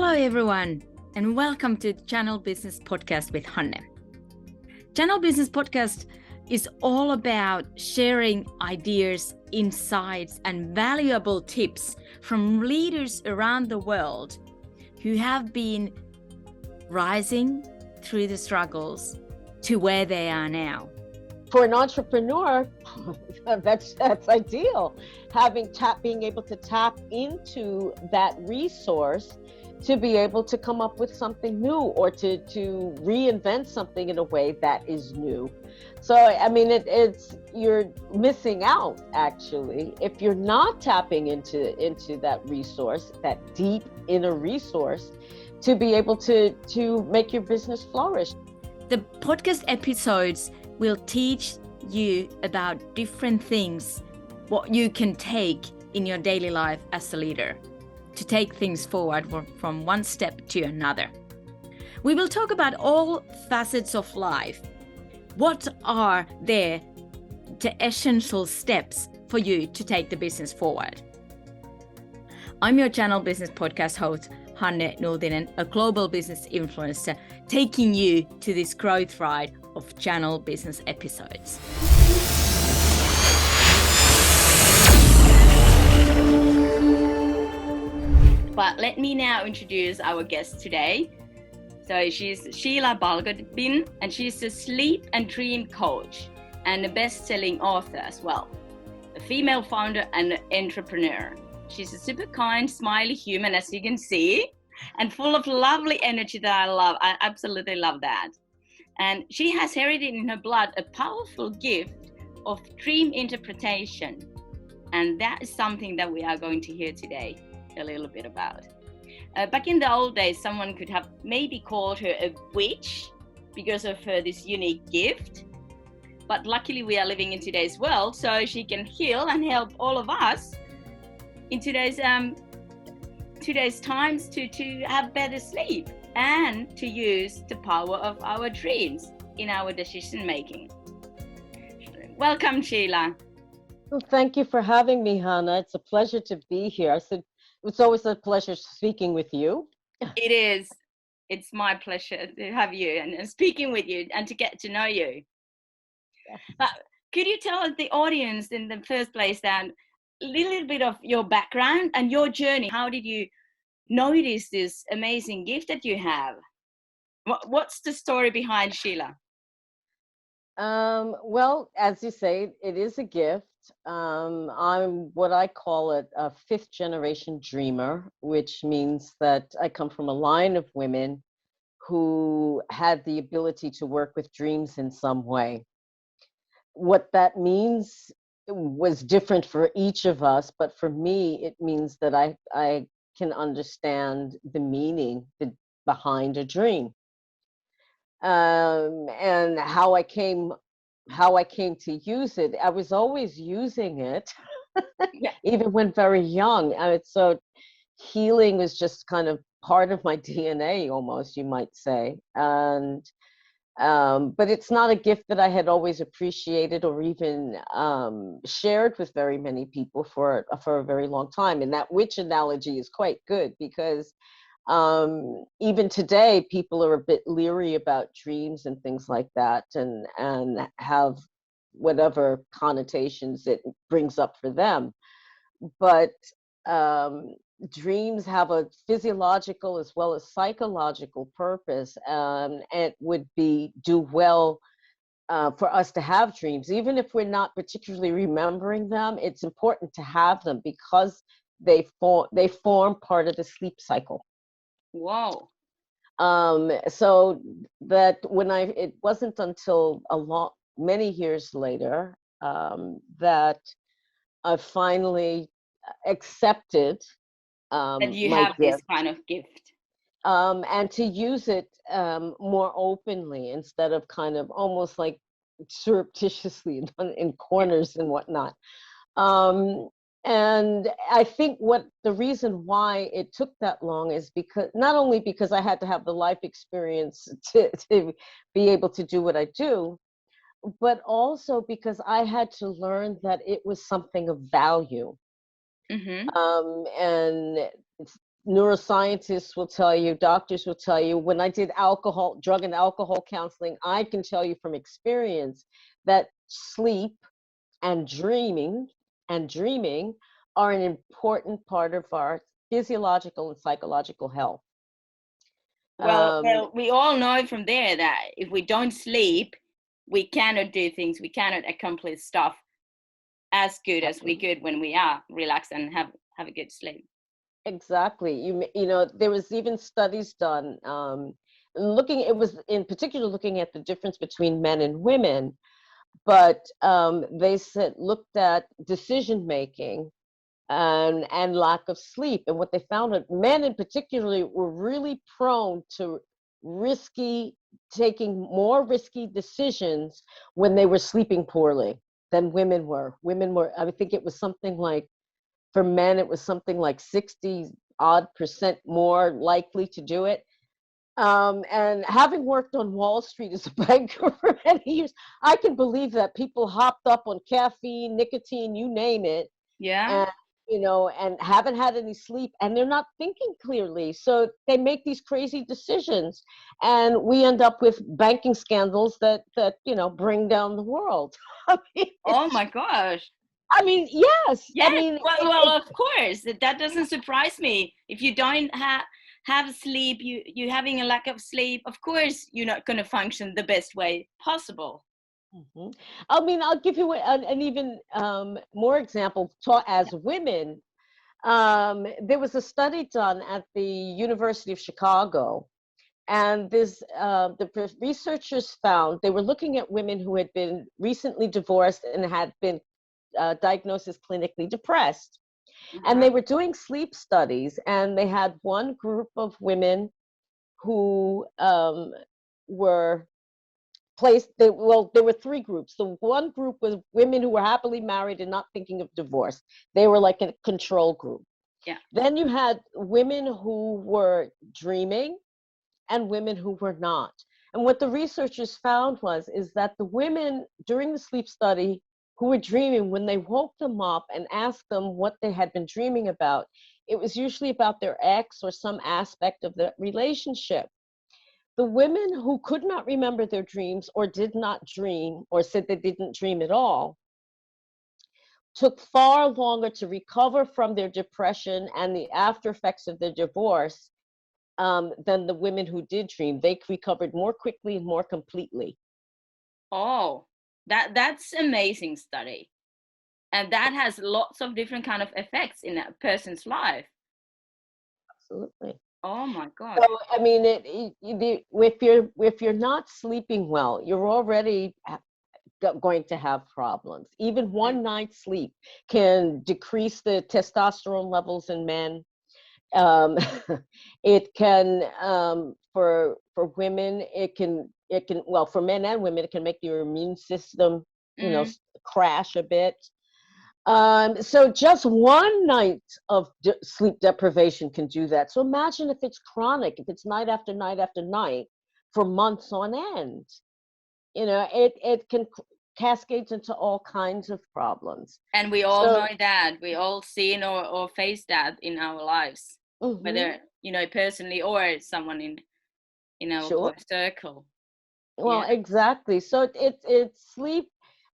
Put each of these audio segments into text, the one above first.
Hello everyone, and welcome to Channel Business Podcast with Hanne. Channel Business Podcast is all about sharing ideas, insights, and valuable tips from leaders around the world who have been rising through the struggles to where they are now. For an entrepreneur, that's ideal. Being able to tap into that resource to be able to come up with something new or to reinvent something in a way that is new. So, I mean, you're missing out actually if you're not tapping into that resource, that deep inner resource, to be able to make your business flourish. The podcast episodes will teach you about different things, what you can take in your daily life as a leader to take things forward from one step to another. We will talk about all facets of life. What are the essential steps for you to take the business forward? I'm your Channel Business Podcast host, Hanne Nultinen, a global business influencer, taking you to this growth ride of Channel Business episodes. But let me now introduce our guest today. So she's Sheila Balgobin, and she's a sleep and dream coach and a best-selling author as well. A female founder and entrepreneur. She's a super kind, smiley human, as you can see, and full of lovely energy that I love. I absolutely love that. And she has herited in her blood a powerful gift of dream interpretation. And that is something that we are going to hear today a little bit about. Back in the old days, someone could have maybe called her a witch because of her this unique gift. But luckily we are living in today's world, so she can heal and help all of us in today's times to have better sleep and to use the power of our dreams in our decision making. Welcome, Sheila. Well, thank you for having me, Hannah. It's a pleasure to be here. I said it's always a pleasure speaking with you. It is. It's my pleasure to have you and speaking with you and to get to know you. Yes. But could you tell the audience in the first place that a little bit of your background and your journey? How did you notice this amazing gift that you have? What's the story behind Sheila? Well, as you say, it is a gift. I'm what I call a fifth generation dreamer, which means that I come from a line of women who had the ability to work with dreams in some way. What that means was different for each of us, but for me, it means that I can understand the meaning behind a dream, and how I came to use it. I was always using it, even when very young. So healing was just kind of part of my DNA, almost, you might say. And but it's not a gift that I had always appreciated or even shared with very many people for a very long time. And that witch analogy is quite good because even today, people are a bit leery about dreams and things like that, and have whatever connotations it brings up for them. But dreams have a physiological as well as psychological purpose, and it would do well for us to have dreams, even if we're not particularly remembering them. It's important to have them because they form part of the sleep cycle. Wow. So that it wasn't until many years later that I finally accepted that you my have gift, this kind of gift, and to use it more openly instead of kind of almost like surreptitiously in corners and whatnot. And I think the reason why it took that long is because not only because I had to have the life experience to be able to do what I do, but also because I had to learn that it was something of value. Mm-hmm. And neuroscientists will tell you, doctors will tell you, when I did drug and alcohol counseling, I can tell you from experience that sleep and dreaming are an important part of our physiological and psychological health. Well, we all know from there that if we don't sleep, we cannot do things, we cannot accomplish stuff as good as we could when we are relaxed and have a good sleep. Exactly. You know, there was even studies done it was in particular looking at the difference between men and women, but they looked at decision making and lack of sleep. And what they found that men in particularly were really prone to taking more risky decisions when they were sleeping poorly than women were. I think it was something like, for men, it was something like 60% more likely to do it. And having worked on Wall Street as a banker for many years, I can believe that people hopped up on caffeine, nicotine, you name it, Yeah. and and haven't had any sleep, and they're not thinking clearly, so they make these crazy decisions, and we end up with banking scandals that bring down the world. I mean, Oh my gosh. yes. I Yes. mean, Well, of course. That doesn't surprise me. If you don't have sleep, you having a lack of sleep, of course you're not going to function the best way possible. Mhm. I mean, I'll give you an even more example. As women, there was a study done at the University of Chicago, and the researchers found they were looking at women who had been recently divorced and had been diagnosed as clinically depressed. And Uh-huh. they were doing sleep studies, and they had one group of women who were there were three groups. The one group was women who were happily married and not thinking of divorce. They were like a control group. Yeah. Then you had women who were dreaming and women who were not. And what the researchers found is that the women during the sleep study who were dreaming, when they woke them up and asked them what they had been dreaming about, it was usually about their ex or some aspect of the relationship. The women who could not remember their dreams or did not dream or said they didn't dream at all took far longer to recover from their depression and the after effects of their divorce than the women who did dream. They recovered more quickly and more completely. Oh, that's amazing study. And that has lots of different kind of effects in a person's life. Absolutely. Oh my So gosh. I mean, if you're not sleeping well, you're already going to have problems. Even Yeah. one night's sleep can decrease the testosterone levels in men. Um, it can for women, well, for men and women, it can make your immune system Mm, crash a bit. So just one night of sleep deprivation can do that. So imagine if it's chronic, if it's night after night after night for months on end. It can cascades into all kinds of problems. and we all So, know that. We all seen or face that in our lives, mhm, whether, personally or someone in our sure. close circle. Well, Yeah. exactly. So it's sleep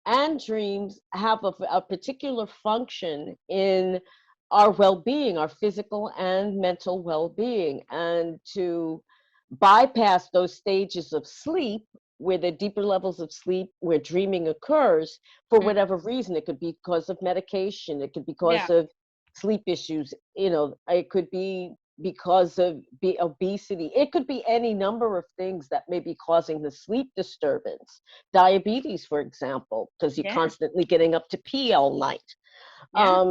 and dreams have a particular function in our well-being, our physical and mental well-being, and to bypass those stages of sleep where the deeper levels of sleep where dreaming occurs for Mm, whatever reason. It could be because of medication, it could be yeah. because of sleep issues, it could be because of obesity. It could be any number of things that may be causing the sleep disturbance. Diabetes, for example, because you're Yeah. constantly getting up to pee all night. Yeah.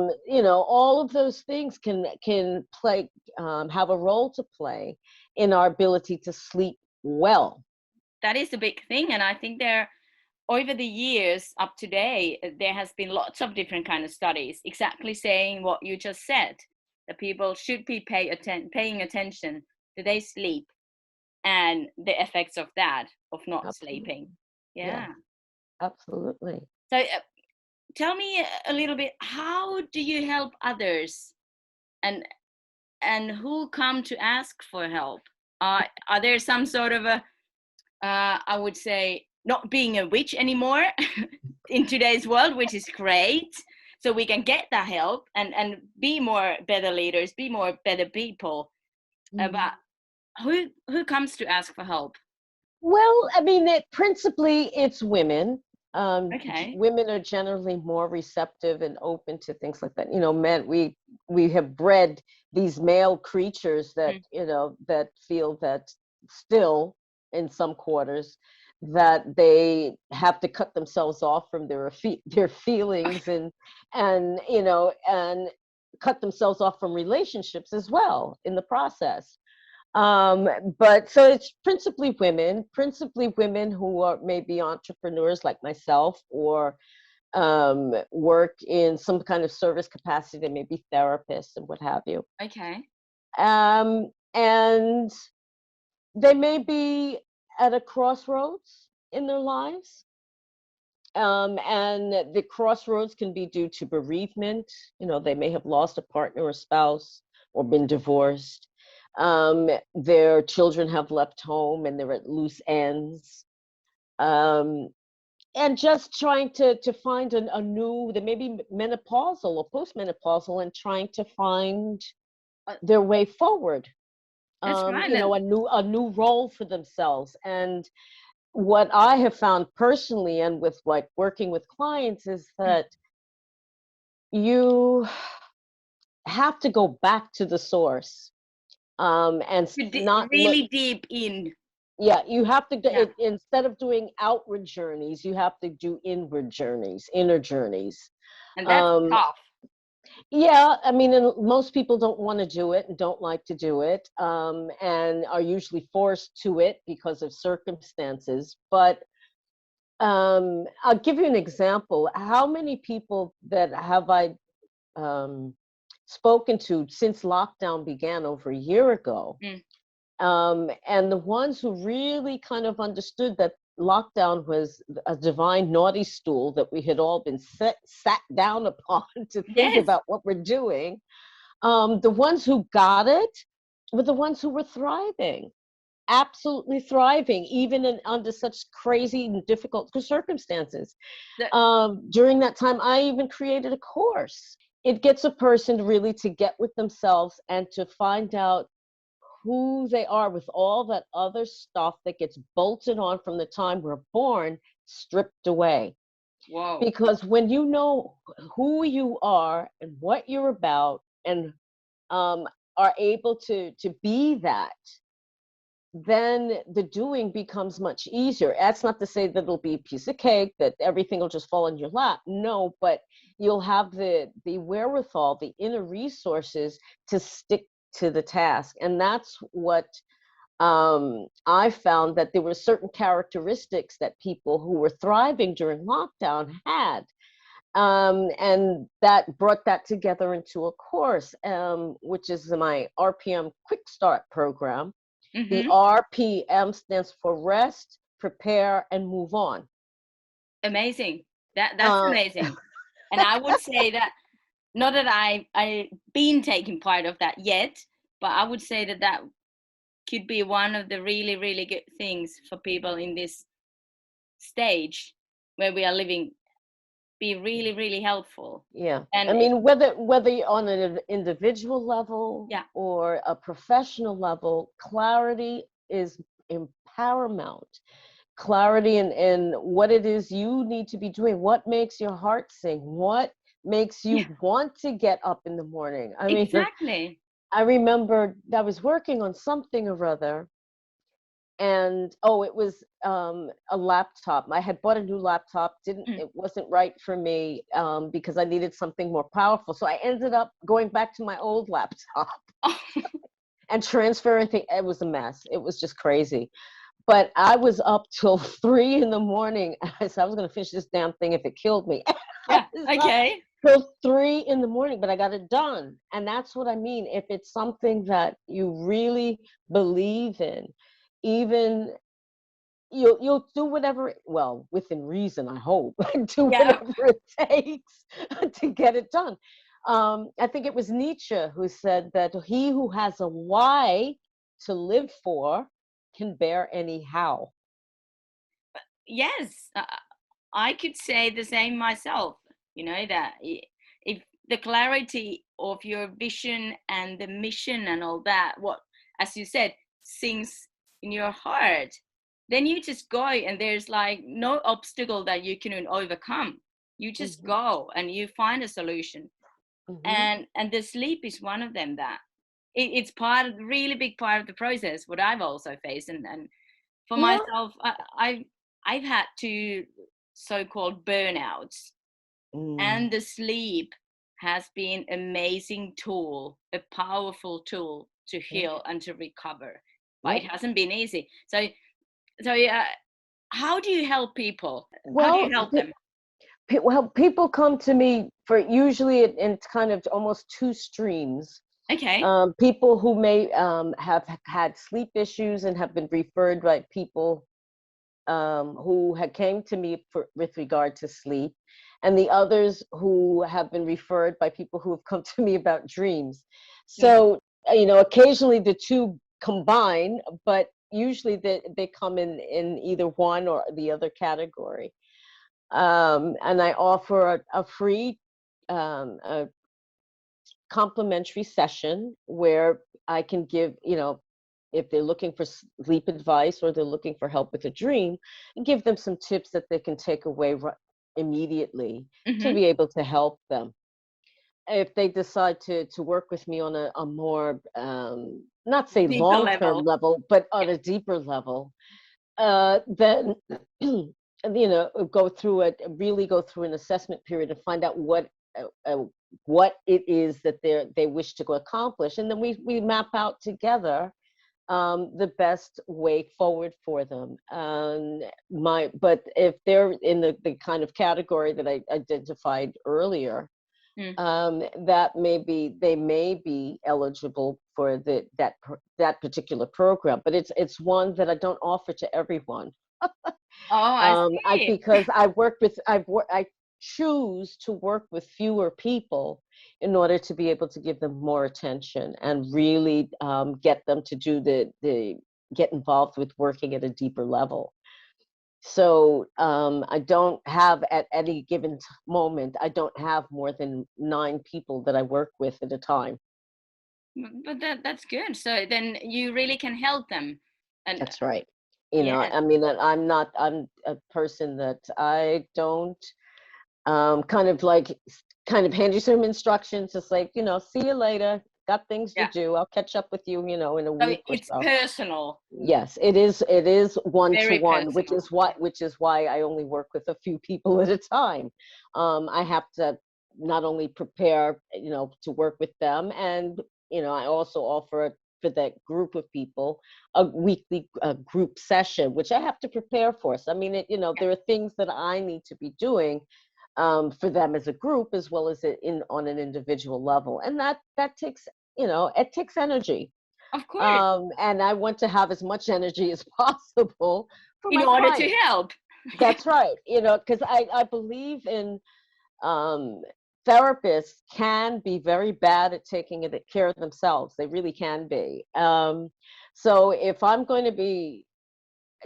All of those things can play have a role to play in our ability to sleep well. That is a big thing, and I think there over the years up to date there has been lots of different kind of studies exactly saying what you just said, that people should be paying attention to their sleep and the effects of that, of not sleeping. Absolutely. Yes, Yeah. absolutely. So tell me a little bit, how do you help others and and who come to ask for help? Are there some sort of a, I would say, not being a witch anymore in today's world, which is great. So we can get that help and be more better leaders, be more better people. But who comes to ask for help? Well, I mean, principally it's women. Okay. Women are generally more receptive and open to things like that. You know, men, we have bred these male creatures that, Mm. you know, that feel that still in some quarters that they have to cut themselves off from their feelings and you know and cut themselves off from relationships as well in the process. Um, but so it's principally women who are maybe entrepreneurs like myself, or work in some kind of service capacity. They may be therapists and what have you. Okay. And they may be at a crossroads in their lives. And the crossroads can be due to bereavement. You know, they may have lost a partner or spouse or been divorced. Their children have left home and they're at loose ends. Um, and just trying to find a new, they may be menopausal or postmenopausal and trying to find their way forward. That's right. You know, a new role for themselves. And what I have found personally and with like working with clients is that you have to go back to the source, and not look. Really deep in. Yeah, you have to Yeah. instead of doing outward journeys, you have to do inward journeys, inner journeys. And that's um tough. yeah, I mean, and most people don't want to do it and don't like to do it, and are usually forced to it because of circumstances. But I'll give you an example. How many people that have I um, spoken to since lockdown began over a year ago? Mm. And the ones who really kind of understood that lockdown was a divine naughty stool that we had all been sat down upon to think Yes. about what we're doing, the ones who got it were the ones who were thriving, absolutely thriving, even under such crazy and difficult circumstances. The, During that time, I even created a course. It gets a person really to get with themselves and to find out who they are with all that other stuff that gets bolted on from the time we're born, stripped away. whoa. Because when you know who you are and what you're about, and um, are able to be that, then the doing becomes much easier. That's not to say that it'll be a piece of cake, that everything will just fall in your lap. No, but you'll have the wherewithal, the inner resources to stick to the task. And that's what I found, that there were certain characteristics that people who were thriving during lockdown had. And that brought that together into a course, which is my RPM Quick Start program. The Mm-hmm. RPM stands for rest, prepare, and move on. Amazing. That's Uh, amazing. And I would say that, not that I been taking part of that yet, but I would say that that could be one of the really, really good things for people in this stage where we are living, be really, really helpful. yeah, I And mean, whether you're on an individual level yeah, or a professional level, clarity is paramount. Clarity in what it is you need to be doing, what makes your heart sing, what makes you yeah, want to get up in the morning. I mean, exactly. I remember I was working on something or other, and it was a laptop. I had bought a new laptop, didn't Mm. it wasn't right for me, because I needed something more powerful. So I ended up going back to my old laptop Oh, and transferring things. It was a mess. It was just crazy. But I was up till 3 in the morning. I said I was going to finish this damn thing if it killed me. I yeah, was up okay. till 3 in the morning, but I got it done. And that's what I mean. If it's something that you really believe in, even you'll do whatever, well, within reason, I hope, do Yeah, whatever it takes to get it done. I think it was Nietzsche who said that he who has a why to live for can bear any how. Yes, I could say the same myself. You know that if the clarity of your vision and the mission and all that, what, as you said, sings in your heart, then you just go, and there's like no obstacle that you can overcome. You just Hmm. go and you find a solution. Hmm. And the sleep is one of them. That it's part of, really big part of the process, what I've also faced. And for Yeah. myself, I've had two so-called burnouts, Mm. and the sleep has been amazing tool, a powerful tool to Yeah. heal and to recover. But it Yep. hasn't been easy. So how do you help people? How do you Well, help them? people come to me for usually in kind of almost two streams. Okay. People who may have had sleep issues and have been referred by people who had came to me with regard to sleep, and the others who have been referred by people who have come to me about dreams. Mm. So, occasionally the two combine, but usually they come in either one or the other category. And I offer a free a complimentary session where I can give, if they're looking for sleep advice or they're looking for help with a dream, and give them some tips that they can take away immediately to Mm-hmm. be able to help them. If they decide to work with me on a more, not say Deeper long-term level. level, but on Yeah. a deeper level, then go through it, really go through an assessment period and find out what it is that they wish to go accomplish, and then we map out together the best way forward for them. But if they're in the kind of category that I identified earlier, Mm. that they may be eligible for that particular program, but it's one that I don't offer to everyone. Oh, I see. Because I choose to work with fewer people in order to be able to give them more attention and really get them to do the get involved with working at a deeper level. So I don't have at any given moment, I don't have more than 9 people that I work with at a time. But that's good. So then you really can help them. And That's right. yes. I mean, I'm a person that I don't kind of like kind of hand you some instructions, just like, see you later. Got things to Yeah. do. I'll catch up with you, in a So week or it's so. personal, Yes, it is one to very one, personal. which is why I only work with a few people at a time. I have to not only prepare, to work with them, and I also offer for that group of people a weekly group session, which I have to prepare for. So I mean, Yeah. there are things that I need to be doing for them as a group, as well as on an individual level, and that takes it takes energy, Of course, and I want to have as much energy as possible for in my order to clients. help. That's right. Because I believe in um, therapists can be very bad at taking care of themselves. They really can be. So if I'm going to be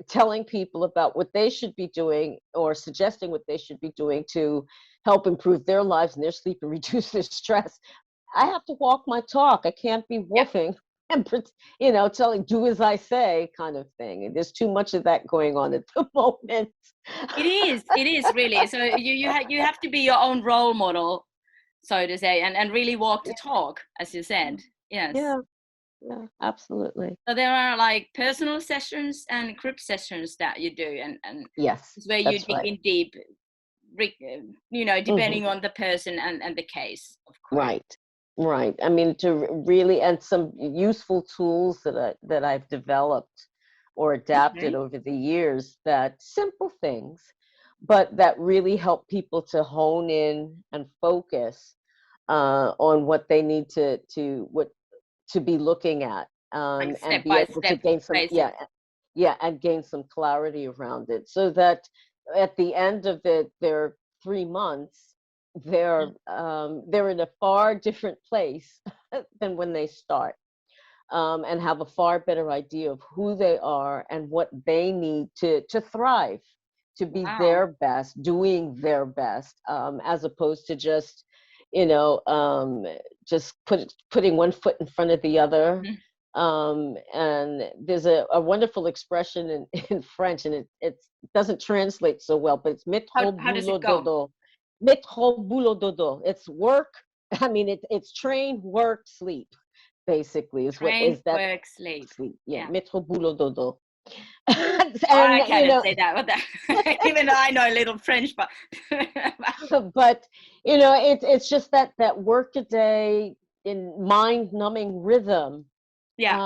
telling people about what they should be doing or suggesting what they should be doing to help improve their lives and their sleep and reduce their stress, I have to walk my talk. I can't be Yeah, woofing and telling do as I say kind of thing. And there's too much of that going on at the moment. it is. It is really. So you have to be your own role model, so to say, and really walk the talk, as you said. Yes. Yeah, yeah, absolutely. So there are like personal sessions and group sessions that you do, and Yes, it's where you that's dig right. in deep, Hmm. depending on the person and the case, of course. Right, right. I mean, to really, and some useful tools that I've developed or adapted Okay. over the years, that simple things, but that really help people to hone in and focus on what they need to be looking at, Like and step be by able to step, gain some, basically. and gain some clarity around it, so that at the end of their 3 months, they're in a far different place than when they start, and have a far better idea of who they are and what they need to thrive, to be Wow. their best, doing their best, as opposed to just, you know, just putting one foot in front of the other. Mhm. And there's a wonderful expression in French, and it doesn't translate so well, but it's métro How does it boulot go? dodo. Métro boulot dodo. It's work. I mean, it's train, work, sleep, basically, is what Train, is that. work, sleep. Sleep, yeah, Yeah. métro boulot dodo. I And cannot say that, but even though I know a little French, but but it's just that work a day in mind numbing rhythm, yeah,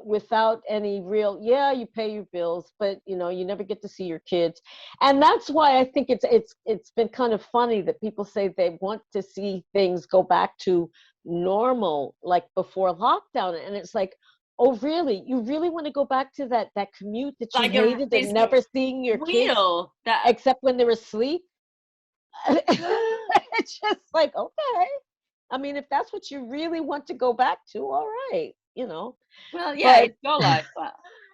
without any real, yeah, you pay your bills, but you never get to see your kids. And that's why I think it's been kind of funny that people say they want to see things go back to normal, like before lockdown. And it's like, oh really, you really want to go back to that commute that you like hated and this never seeing your kids wheel that. except when they were asleep? It's just like, okay, I mean, if that's what you really want to go back to, all right. Well, yeah, But it's your life, but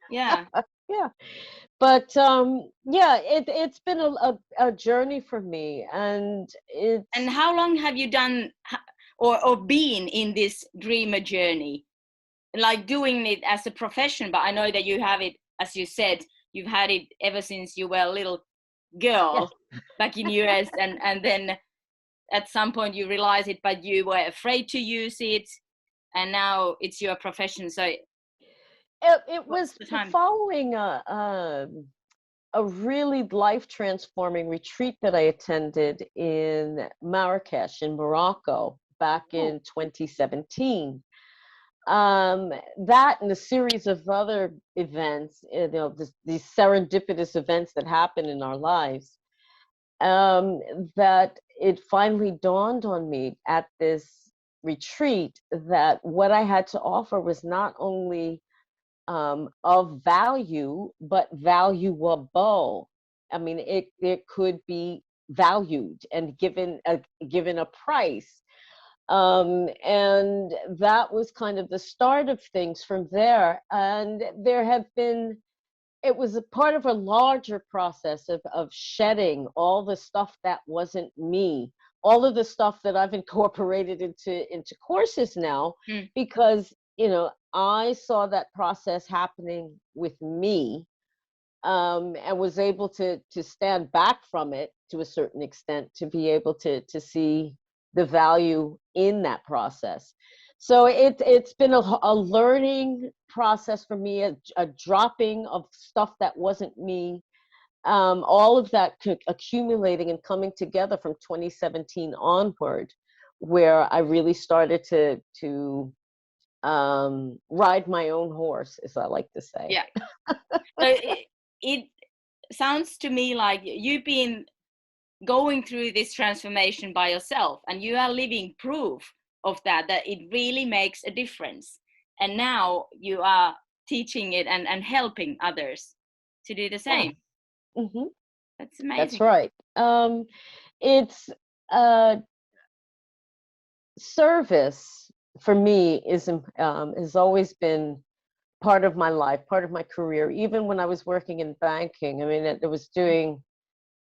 yeah. yeah, but yeah, it's been a journey for me, and And it's how long have you done or been in this dreamer journey? Like doing it as a profession, but I know that you have it, as you said, you've had it ever since you were a little yes, girl back in US, and then at some point you realize it, but you were afraid to use it, and now it's your profession. So it what's was the time? following a really life transforming retreat that I attended in Marrakesh in Morocco back Oh, in 2017. That and a series of other events, these serendipitous events that happen in our lives, that it finally dawned on me at this retreat that what I had to offer was not only of value, but valuable. I mean, it could be valued and given a price. And that was kind of the start of things from there. And there have been, it was a part of a larger process of shedding all the stuff that wasn't me, all of the stuff that I've incorporated into courses now, mm, because I saw that process happening with me, and was able to stand back from it to a certain extent, to be able to see the value in that process. So it's been a learning process for me, a dropping of stuff that wasn't me, all of that accumulating and coming together from 2017 onward, where I really started to ride my own horse, as I like to say. yeah. So it sounds to me like you've been going through this transformation by yourself, and you are living proof of that it really makes a difference, and now you are teaching it and helping others to do the Yeah. same. Hmm. That's That's amazing. right. It's service for me has always been part of my life, part of my career. Even when I was working in banking, I mean, it was doing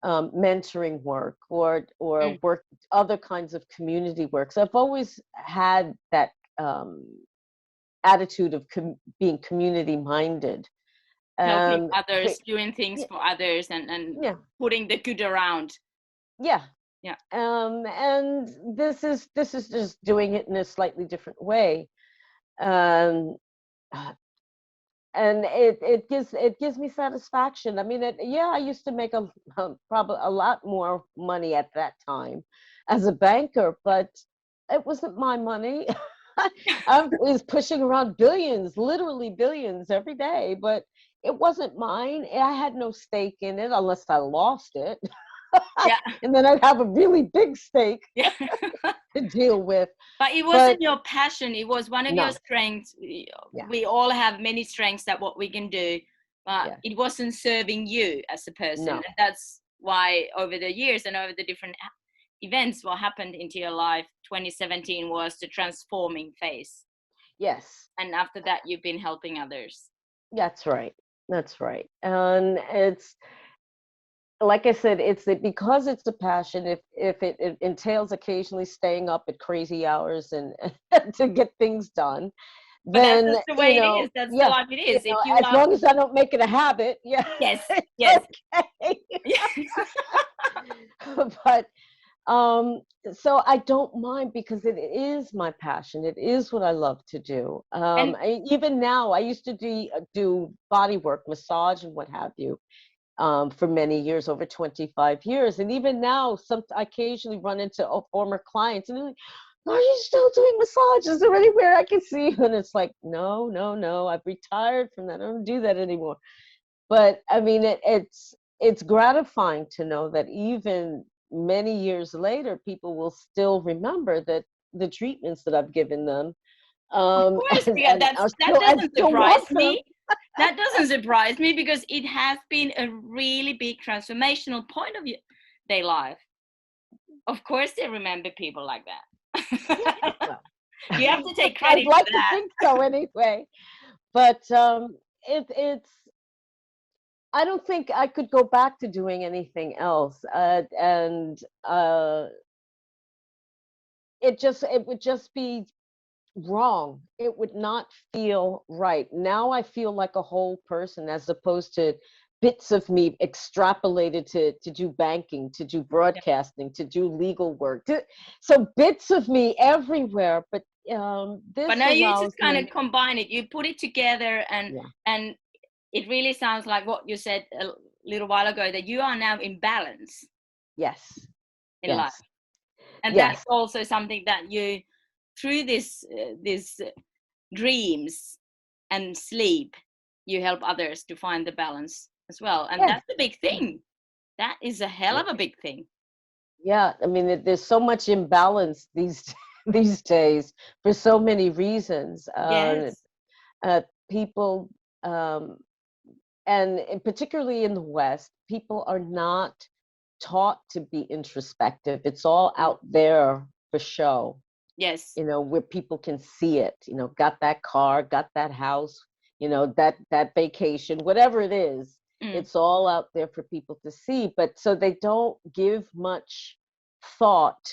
mentoring work or Mm. work, other kinds of community work. So I've always had that attitude of being community minded. Helping Um, cre- others, doing things yeah, for others, and yeah, putting the good around. yeah. Yeah. And this is just doing it in a slightly different way. Um, and it gives me satisfaction. I mean, yeah, I used to make probably a lot more money at that time as a banker, but it wasn't my money. I was pushing around billions, literally billions every day, but it wasn't mine. I had no stake in it unless I lost it. Yeah. And then I'd have a really big stake Yeah. to deal with. But it But wasn't your passion, it was one of your no, strengths. yeah, We all have many strengths that what we can do, but yeah, it wasn't serving you as a person, no, and that's why over the years and over the different events, what happened into your life, 2017 was the transforming phase. Yes. And after that, you've been helping others. That's right. That's right. And it's, like I said, because it's a passion. If it entails occasionally staying up at crazy hours and to get things done, But that's then just the way it is. That's the yeah, life it is. If you as love, long as I don't make it a habit, yeah, yes, it's yes. okay. But so I don't mind because it is my passion. It is what I love to do. And Even now, I used to do body work, massage, and what have you. For many years, over 25 years. And even now, I occasionally run into former clients and they're like, are you still doing massages? Is there anywhere I can see you? And it's like, no, no, no, I've retired from that. I don't do that anymore. But I mean, it's gratifying to know that even many years later, people will still remember that the treatments that I've given them. of course, yeah, And that I doesn't still surprise want them. me. That doesn't surprise me because it has been a really big transformational point of their life. Of course, they remember people like Yeah, that. well, You have to take I'd credit for like to that. think so anyway. But it's I don't think I could go back to doing anything else. And it would just be wrong. It would not feel right. Now I feel like a whole person as opposed to bits of me extrapolated to do banking, to do Yeah. broadcasting, to do legal work. So bits of me everywhere, but But this now you just allows kind of me, combine it. You put it together, yeah, and it really sounds like what you said a little while ago, that you are now in balance yes, in life. yes, And that's yes, also something that you, through this dreams and sleep, you help others to find the balance as well. And yes. that's a big thing. That is a hell of a big thing. Yeah, I mean, there's so much imbalance these these days for so many reasons. Yes. People, um, and particularly in the West, people are not taught to be introspective. It's all Mm. out there for show, Yes. where people can see it. Got that car, got that house, that vacation, whatever it is. Mm. It's all out there for people to see. But so they don't give much thought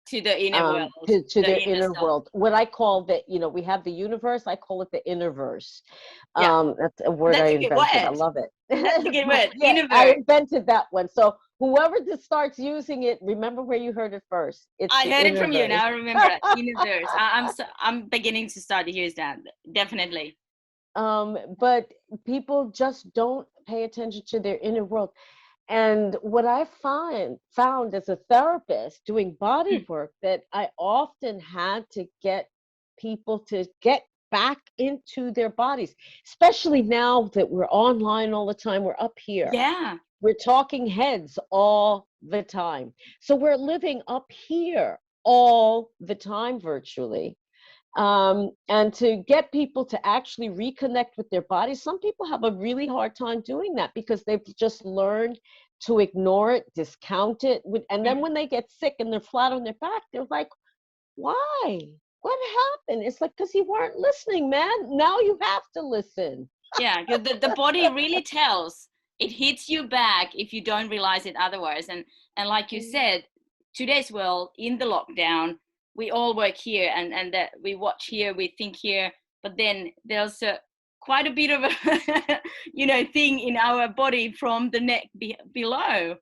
To the inner world, to the their inner inner self. world. What I call we have the universe. I call it the innerverse. Yeah. That's a word I That's a good invented. I word. love it. That's a good But word. yeah, I Universe. invented that one. So whoever just starts using it, remember where you heard it first. It's I the heard it from you. innerverse. Now I remember that. Universe. I'm beginning to start to use that. Definitely. But people just don't pay attention to their inner world. And what I found as a therapist doing body Mm. work, that I often had to get people to get back into their bodies, especially now that we're online all the time. We're up here. Yeah. We're talking heads all the time. So we're living up here all the time virtually. And to get people to actually reconnect with their bodies, some people have a really hard time doing that because they've just learned to ignore it, discount it. And then Mm. when they get sick and they're flat on their back, they're like, why? What happened? It's like, because you weren't listening, man. Now you have to listen. Yeah. Because the body really tells. It hits you back if you don't realize it otherwise. And like you said, today's world in the lockdown, we all work here and that we watch here, we think here, but then there's quite a bit of a thing in our body from the neck below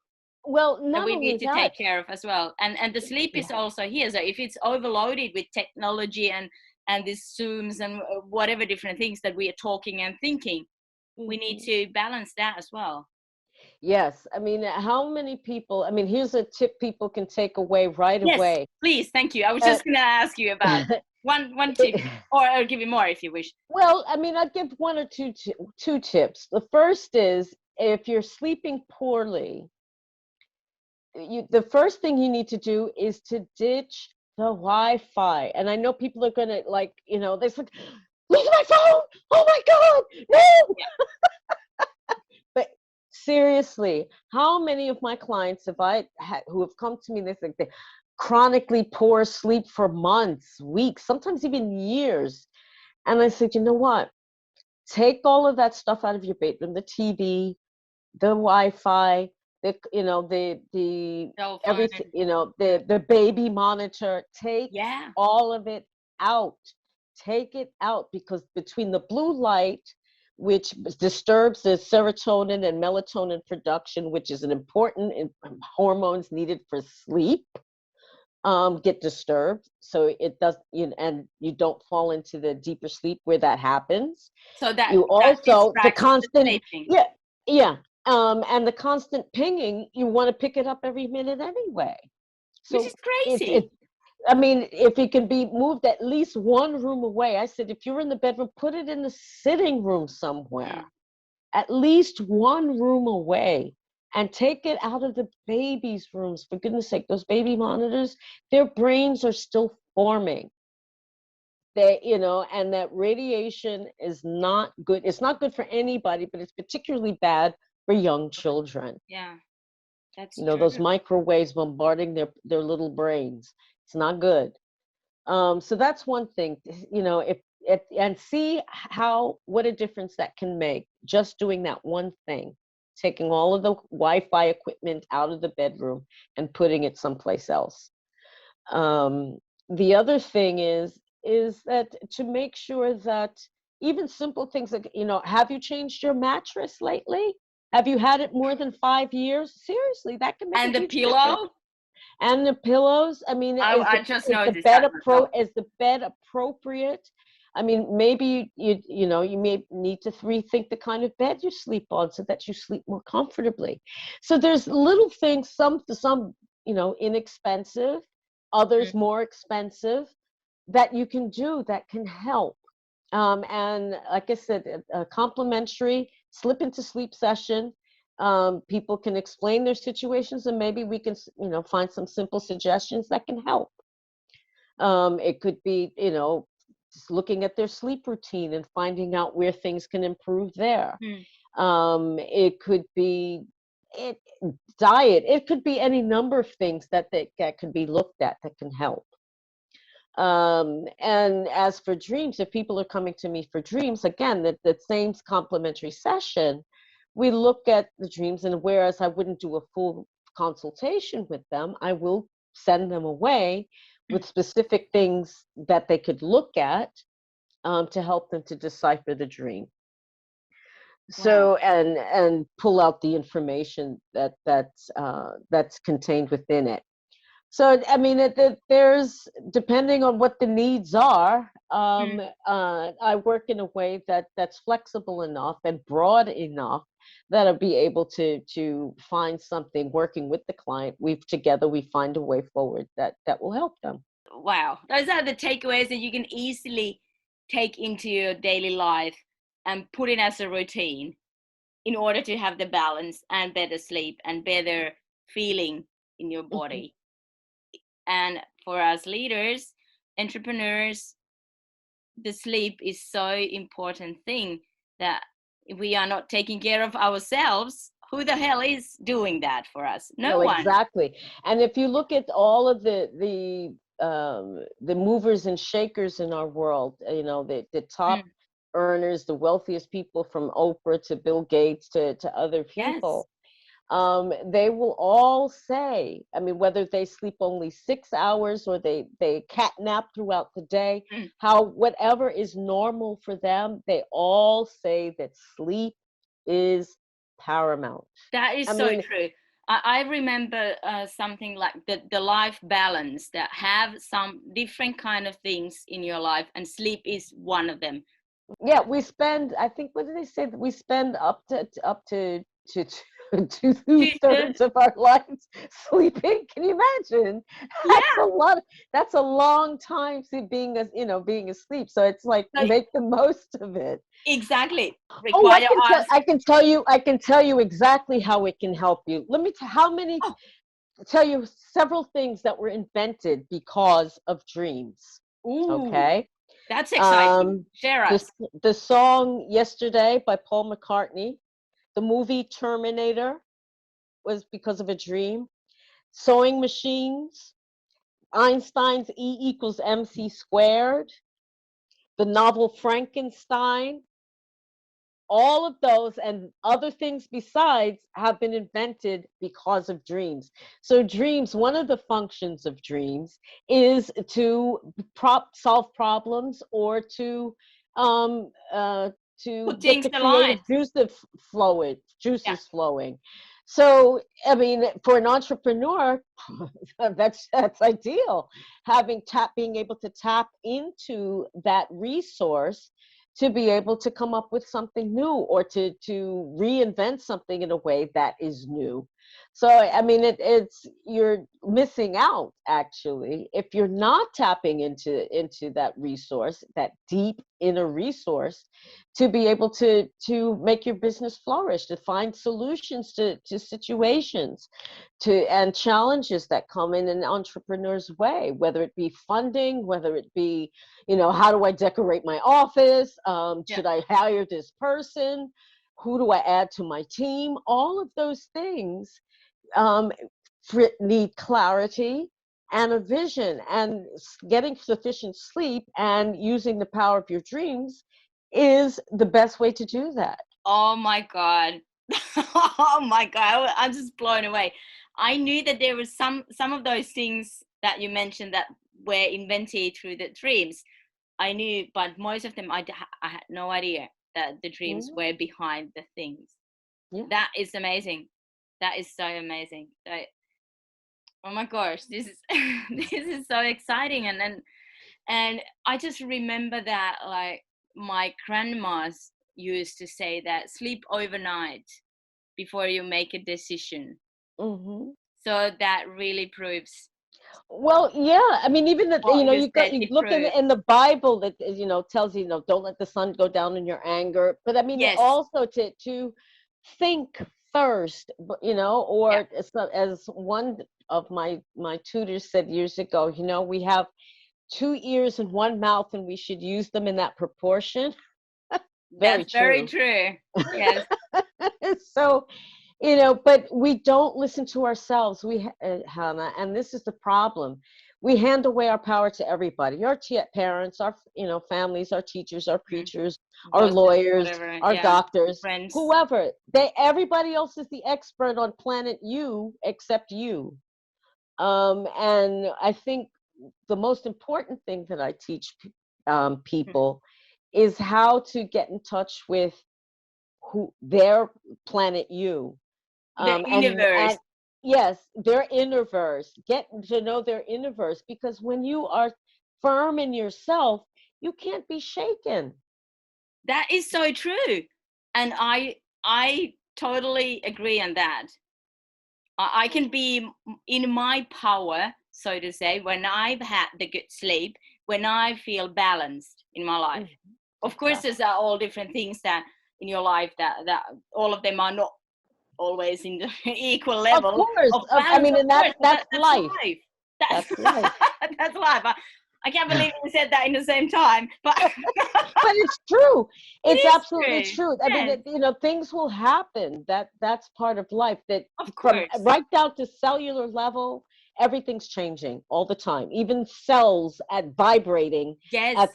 Well, that not we only need to that, take care of as well. And the sleep yeah. is also here. So if it's overloaded with technology and these Zooms and whatever different things that we are talking and thinking, we need Mhm. to balance that as well. Yes. I mean, how many people, I mean, here's a tip people can take away right Yes, away. please. Thank you. I was Uh, just going to ask you about one tip, or I'll give you more if you wish. Well, I mean, I'd give one or two tips. The first is if you're sleeping poorly, the first thing you need to do is to ditch the Wi-Fi. And I know people are gonna they're like, lose my phone. Oh my God, no! Yeah. But Seriously, how many of my clients have I had who have come to me, they think they chronically poor sleep for months, weeks, sometimes even years. And I said, you know what? Take all of that stuff out of your bedroom, the TV, the Wi-Fi, the Cell phone. everything, the baby monitor. Take Yeah. all of it out. Take it out, because between the blue light, which disturbs the serotonin and melatonin production, which is an important hormones needed for sleep, get disturbed. So it does, and you don't fall into the deeper sleep where that happens. So that You also, the distracts the constant, sleeping. yeah, yeah. And the constant pinging, you want to pick it up every minute anyway. Which is So crazy. I mean, if it can be moved at least one room away, I said, if you're in the bedroom, put it in the sitting room somewhere, at least one room away, and take it out of the baby's rooms. For goodness sake, those baby monitors, their brains are still forming. And that radiation is not good. It's not good for anybody, but it's particularly bad for young children. Yeah, that's Those true. microwaves bombarding their little brains. It's not good. So that's one thing, if and see what a difference that can make, just doing that one thing, taking all of the Wi-Fi equipment out of the bedroom and putting it someplace else. The other thing is that to make sure that even simple things like, have you changed your mattress lately? Have you had it more than 5 years? Seriously, that can make a And the huge difference. pillow? And the pillows, I mean, I just noticed that myself. is the bed appropriate? I mean, maybe you may need to rethink the kind of bed you sleep on so that you sleep more comfortably. So there's little things, some inexpensive, others more expensive, that you can do that can help. And like I said, a complimentary slip into sleep session. People can explain their situations, and maybe we can, find some simple suggestions that can help. It could be, just looking at their sleep routine and finding out where things can improve there. It could be diet. It could be any number of things that could be looked at that can help. And as for dreams, if people are coming to me for dreams, again, the same complimentary session, we look at the dreams, and whereas I wouldn't do a full consultation with them, I will send them away with specific things that they could look at, to help them to decipher the dream. So, and pull out the information that's contained within it. So, I mean, there's, depending on what the needs are, I work in a way that's flexible enough and broad enough that I'll be able to find something, working with the client. Together we find a way forward that will help them. Wow, those are the takeaways that you can easily take into your daily life and put in as a routine in order to have the balance and better sleep and better feeling in your body. And for us leaders, entrepreneurs, the sleep is so important thing that if we are not taking care of ourselves, who the hell is doing that for us? No one. Exactly. And if you look at all of the movers and shakers in our world, the top earners, the wealthiest people, from Oprah to Bill Gates to other people, they will all say, I mean, whether they sleep only 6 hours or they cat nap throughout the day, whatever is normal for them, they all say that sleep is paramount. That is so true. I remember something like the life balance, that have some different kind of things in your life, and sleep is one of them. Yeah, we spend, I think, what did they say? We spend up to 2/3 of our lives sleeping. Can you imagine? That's a lot. That's a long time being asleep. So it's like, make the most of it. Exactly. I can tell you exactly how it can help you. Let me tell you several things that were invented because of dreams. Ooh, okay. That's exciting. Share us. The song "Yesterday" by Paul McCartney. The movie Terminator was because of a dream. Sewing machines, Einstein's E equals MC squared, the novel Frankenstein, all of those and other things besides have been invented because of dreams. So dreams, one of the functions of dreams is to solve problems, or um, uh, to Put get things the aligned. creative Yeah. juices flowing. So, I mean, for an entrepreneur, that's ideal. Being able to tap into that resource to be able to come up with something new, or to reinvent something in a way that is new. So, I mean, it's you're missing out actually if you're not tapping into that resource, that deep inner resource, to be able to make your business flourish, to find solutions to situations, and challenges that come in an entrepreneur's way, whether it be funding, whether it be, how do I decorate my office? Yeah. Should I hire this person? Who do I add to my team? All of those things um, need clarity and a vision, and getting sufficient sleep and using the power of your dreams is the best way to do that. Oh my God. Oh my God. I'm just blown away. I knew that there was some of those things that you mentioned that were invented through the dreams. I knew, but most of them I had no idea that the dreams Mhm. were behind the things. Yeah. That is amazing. That is so amazing. Oh my gosh, this is this is so exciting. And I just remember that, like, my grandmas used to say that sleep overnight before you make a decision. Hmm. So that really proves Well, yeah. I mean, even that, what you said. you It look proves. in the Bible that tells you, don't let the sun go down in your anger. But I mean, Yes. also to think first, Yeah. or as one of my tutors said years ago, we have two ears and one mouth, and we should use them in that proportion. Very That's very true. true. Yes. So, but we don't listen to ourselves. Hannah, and this is the problem. We hand away our power to everybody, our parents, our, families, our teachers, our Mhm. preachers, our Bosses, lawyers, whatever. our Yeah. doctors, Friends. whoever. Everybody else is the expert on planet you except you. And I think the most important thing that I teach people is how to get in touch with their planet you, The and universe. yes, their innerverse. Get to know their innerverse, because when you are firm in yourself, you can't be shaken. That is so true. And I totally agree on that. I can be in my power, so to say, when I've had the good sleep, when I feel balanced in my life. Mhm. Of course, Exactly. there's all different things that in your life that all of them are not always in the equal Of level course. of I balance, mean, of and course, but that's that's life. life. That's That's life. that's life. I can't believe we said that in the same time, but But it's true. it It's is absolutely true. true. I mean, Yes, things will happen. That's part of life. That of from course. right down to cellular level, everything's changing all the time. Even cells at vibrating Yes.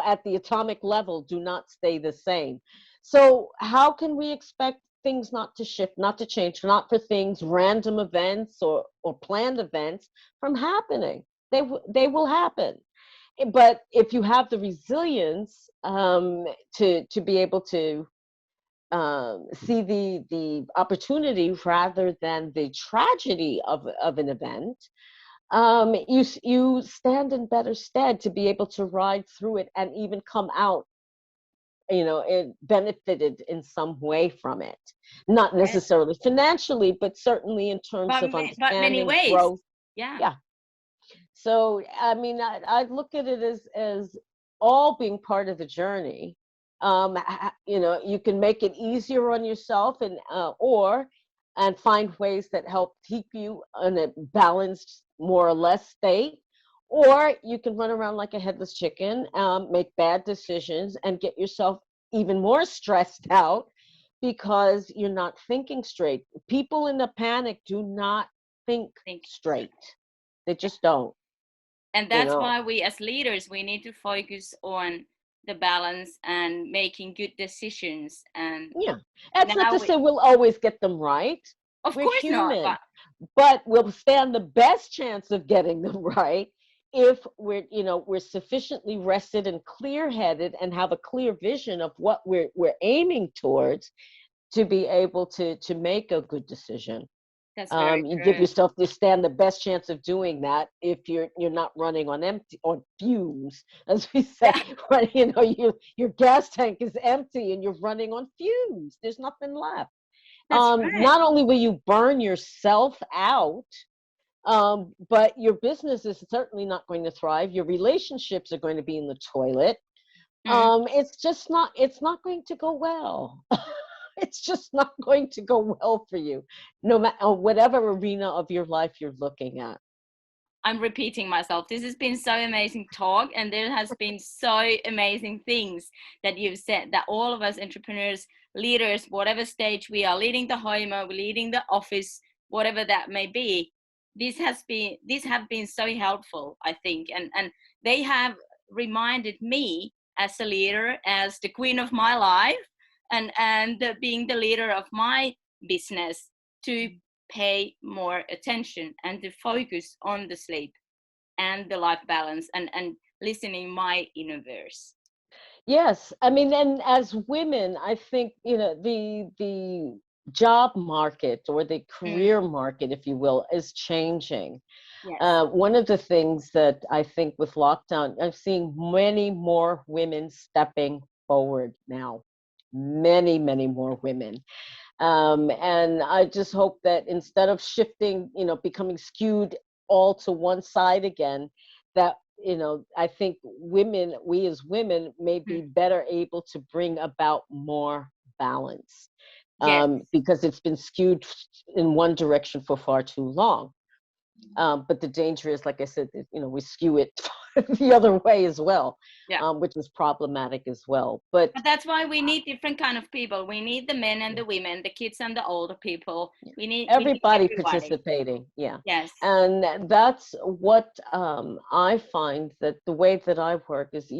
at the atomic level do not stay the same. So how can we expect things not to shift, not to change, not for things, random events or planned events from happening? They will happen. But if you have the resilience to be able to see the opportunity rather than the tragedy of an event, you stand in better stead to be able to ride through it and even come out, it benefited in some way from it, not Yes. necessarily financially, but certainly in terms of But many understanding ways. growth. Yeah. Yeah. So, I mean, I look at it as all being part of the journey. You can make it easier on yourself, and find ways that help keep you in a balanced, more or less state. Or you can run around like a headless chicken, make bad decisions, and get yourself even more stressed out because you're not thinking straight. People in a panic do not think Think. straight. They just don't, And you that's know. why we as leaders, we need to focus on the balance and making good decisions. And Yeah. That's not now to say we'll always get them right. of We're course not, human, but but we'll stand the best chance of getting them right if we're sufficiently rested and clear-headed and have a clear vision of what we're aiming towards to be able to make a good decision. that's very You give true. yourself to stand the best chance of doing that if you're not running on fumes, as we say. Yeah, Right, your gas tank is empty and you're running on fumes. There's nothing left. that's right. Not only will you burn yourself out, but your business is certainly not going to thrive. Your relationships are going to be in the toilet. Mm. It's not going to go well. It's just not going to go well for you, no matter whatever arena of your life you're looking at. I'm repeating myself. This has been so amazing talk, and there has been so amazing things that you've said, that all of us entrepreneurs, leaders, whatever stage we are, leading the home or leading the office, whatever that may be, these have been so helpful, I think, and they have reminded me as a leader, as the queen of my life, and being the leader of my business, to pay more attention and to focus on the sleep and the life balance, and listening my inner voice. Yes, I mean, and as women, I think the job market or the Mm, career market, if you will, is changing. yes. One of the things that I think with lockdown, I'm seeing many more women stepping forward now. Many, many more women. And I just hope that instead of shifting, becoming skewed all to one side again, that, I think we as women may be Mm, better able to bring about more balance, yes. because it's been skewed in one direction for far too long. But the danger is, like I said, we skew it the other way as well, Yeah. which is problematic as well. But But that's why we need different kind of people. We need the men and the women, the kids and the older people. We need everybody everybody. participating, yeah. Yes. And that's what I find, that the way that I work is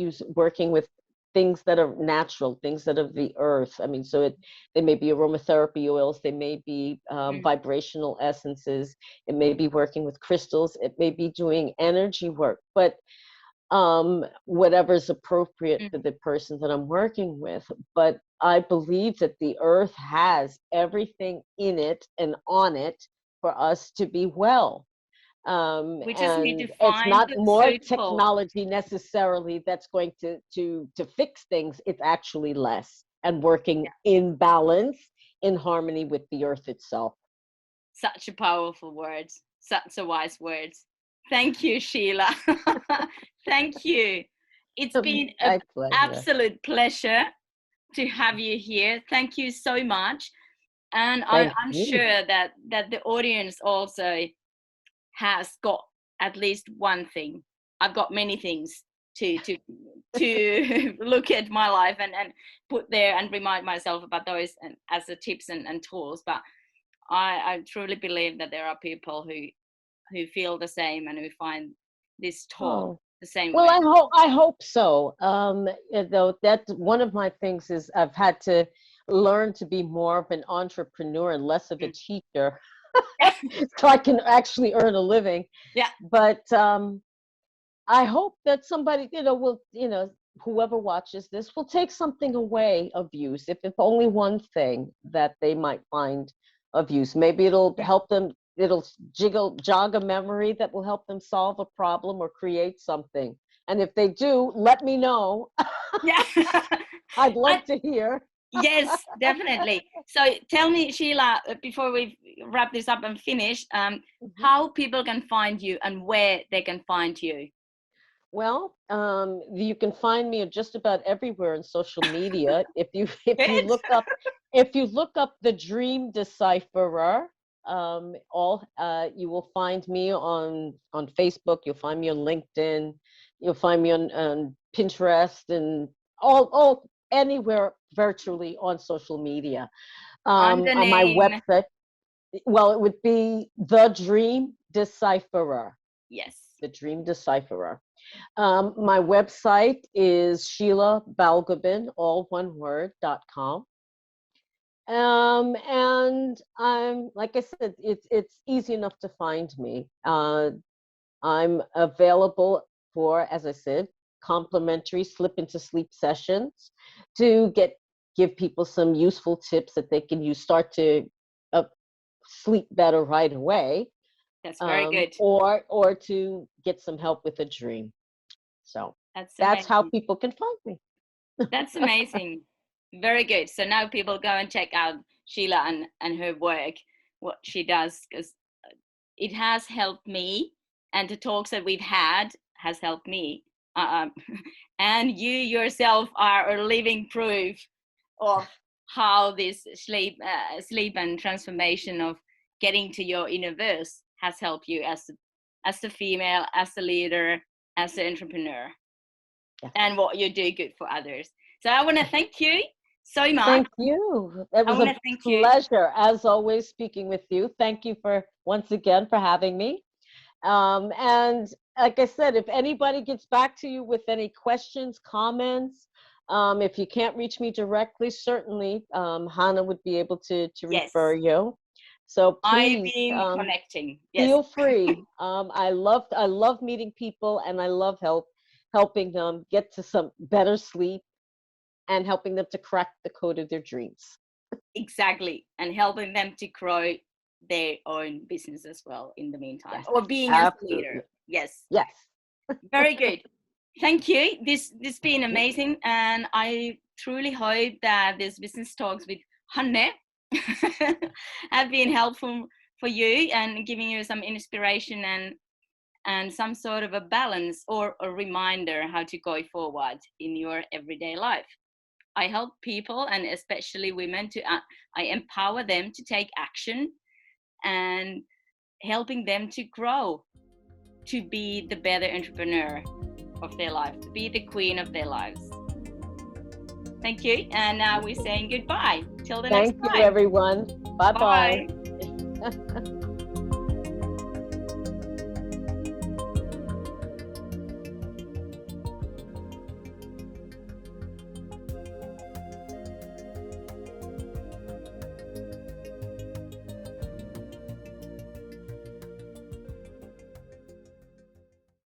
working with things that are natural, things that are the earth. I mean, so they may be aromatherapy oils, they may be Mm, vibrational essences, it may be working with crystals, it may be doing energy work, but whatever's appropriate mm. for the person that I'm working with. But I believe that the earth has everything in it and on it for us to be well. We just need to And it's find not the more suitable. technology necessarily that's going to fix things. It's actually less, and working in balance, in harmony with the earth itself. Such a powerful words, such a wise words. Thank you, Sheila. Thank you. It's been an My pleasure. absolute pleasure to have you here. Thank you so much. And Thank I'm you. sure that the audience also has got at least one thing. I've got many things to look at my life and put there and remind myself about those, and as the tips and tools. But I truly believe that there are people who feel the same and who find this talk Oh. the same Well, way. I hope so. Though that's one of my things, is I've had to learn to be more of an entrepreneur and less of a Mm. teacher, so I can actually earn a living. Yeah. But I hope that somebody, will, whoever watches this will take something away of use, if only one thing that they might find of use. Maybe it'll Mm. help them, it'll jog a memory that will help them solve a problem or create something. And if they do, let me know. Yeah. I'd I, love to hear. yes, definitely. So tell me, Sheila, before we wrap this up and finish, Mhm. how people can find you and where they can find you. Well, you can find me just about everywhere in social media. If you if you Good. look up if you look up the Dream Decipherer, all you will find me on Facebook. You'll find me on LinkedIn. You'll find me on Pinterest and all anywhere virtually on social media. On the On my name. website, well, it would be The Dream Decipherer. Yes. The Dream Decipherer. My website is Sheila Balgobin, all one word.com. And I'm, like I said, it's easy enough to find me. I'm available for, as I said, complimentary slip into sleep sessions to give people some useful tips that they can use, start to uh, sleep better right away, That's very good. or to get some help with a dream. So That's that's how amazing. people can find me. That's amazing. Very good. So now people go and check out Sheila and her work, what she does, because it has helped me, and the talks that we've had has helped me. Um, and you yourself are a living proof of how this sleep and transformation of getting to your inner verse has helped you as a female, as a leader, as an entrepreneur, Yes. and what you do good for others. So I want to thank you so much. Thank you. It was a pleasure, as always, speaking with you. Thank you for once again for having me. And like I said, if anybody gets back to you with any questions, comments, if you can't reach me directly, certainly Hannah would be able to refer you. So please, I've been connecting. Yes. Feel free. I love meeting people, and I love helping them get to some better sleep and helping them to crack the code of their dreams. Exactly, and helping them to grow their own business as well in the meantime, Yes, or being absolutely. a leader. Yes. Yes. Very good. Thank you. This been amazing, and I truly hope that this business talks with Hanne have been helpful for you and giving you some inspiration and some sort of a balance or a reminder how to go forward in your everyday life. I help people, and especially women, I empower them to take action and helping them to grow, to be the better entrepreneur of their life, to be the queen of their lives. Thank you. And now we're saying goodbye till the next time. Thank you, everyone. Bye-bye. Bye.